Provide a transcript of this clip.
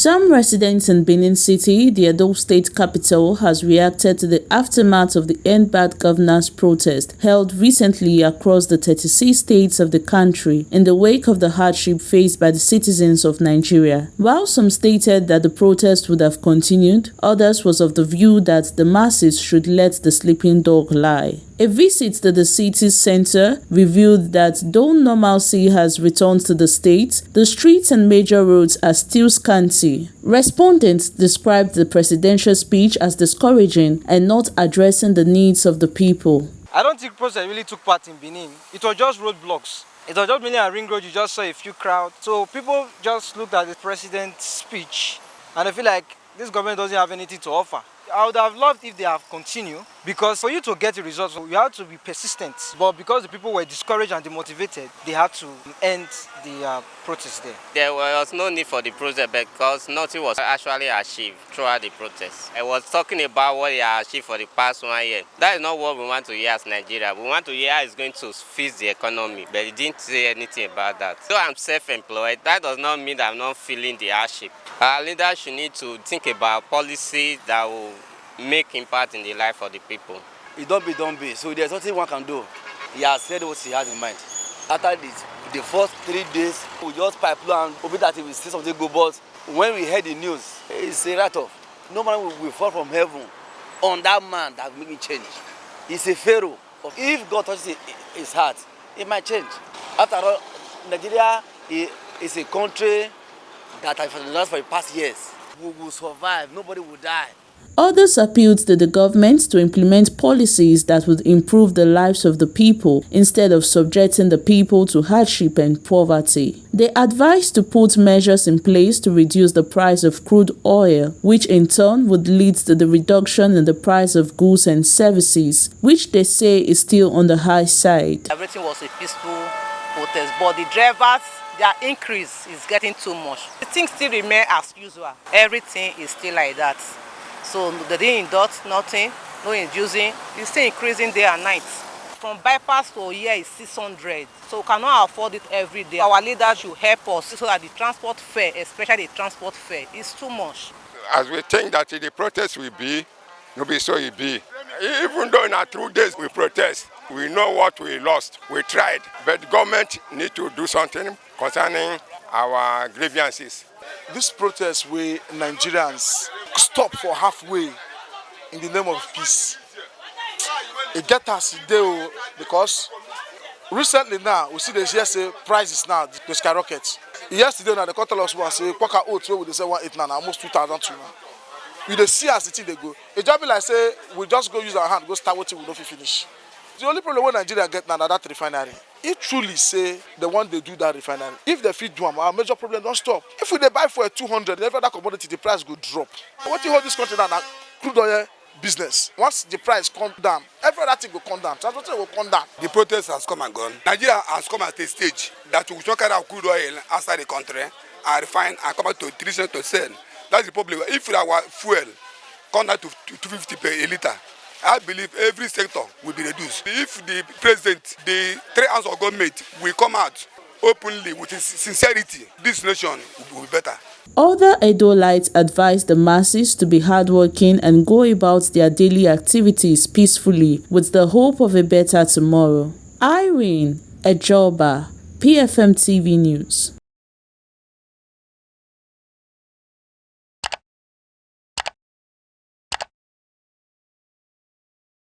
Some residents in Benin City, the Edo state capital, has reacted to the aftermath of the End Bad Governance protest held recently across the 36 states of the country in the wake of the hardship faced by the citizens of Nigeria. While some stated that the protest would have continued, others was of the view that the masses should let the sleeping dog lie. A visit to the city's center revealed that though normalcy has returned to the state, the streets and major roads are still scanty. Respondents described the presidential speech as discouraging and not addressing the needs of the people. I don't think protest really took part in Benin. It was just roadblocks. It was just mainly a ring road, you just saw a few crowds. So people just looked at the president's speech and I feel like this government doesn't have anything to offer. I would have loved if they have continued, because for you to get the results, you have to be persistent. But because the people were discouraged and demotivated, they had to end the protest there. There was no need for the protest because nothing was actually achieved throughout the protest. I was talking about what they have achieved for the past 1 year. That is not what we want to hear as Nigeria. We want to hear how it's going to fix the economy, but he didn't say anything about that. So I'm self-employed. That does not mean that I'm not feeling the hardship. Our leaders should need to think about policy that will make impact in the life of the people. It don't be. So there's nothing one can do. He has said what he has in mind. After the first 3 days, we just pipe and hope that he will say something good. But when we heard the news, it's a write-off. No man will fall from heaven on that man that will make it change. He's a pharaoh. If God touches his heart, it might change. After all, Nigeria is a country that has been lost for the past years. We will survive. Nobody will die. Others appealed to the government to implement policies that would improve the lives of the people instead of subjecting the people to hardship and poverty. They advised to put measures in place to reduce the price of crude oil, which in turn would lead to the reduction in the price of goods and services, which they say is still on the high side. Everything was a peaceful protest, but the drivers, their increase is getting too much. The things still remain as usual. Everything is still like that. So they didn't induct nothing, no inducing. It's still increasing day and night. From bypass to here is 600. So we cannot afford it every day. Our leaders should help us so that the transport fare, especially the transport fare, is too much. As we think that the protest will be, no be so it be. Even though in our 2 days we protest, we know what we lost. We tried, but the government need to do something concerning our grievances. This protest we Nigerians stop for halfway in the name of peace. It gets us there because recently now we see the GSA prices now they skyrocket. Yesterday now the cut us one say quacker oats where we say 189 almost 2,000 now. We dey see as the thing they go. It just be like say we just go use our hand go start what we don't finish. The only problem when Nigeria get now that refinery. If truly say the one they do that refinery, if they feed them, our major problem don't stop. If we they buy for 200, every other commodity the price go drop. What you hold this country down? Crude oil business. Once the price come down, every other thing will come down. Transportation will come down. The protest has come and gone. Nigeria has come at a stage that we should carry out crude oil outside the country and refine and come back to 3 cents to sell. That's the problem. If our fuel come down to 250 per a liter, I believe every sector will be reduced. If the president, the 3 arms of government will come out openly with sincerity, this nation will be better. Other Edolites advised the masses to be hardworking and go about their daily activities peacefully with the hope of a better tomorrow. Irene Ejoba, PFM TV News.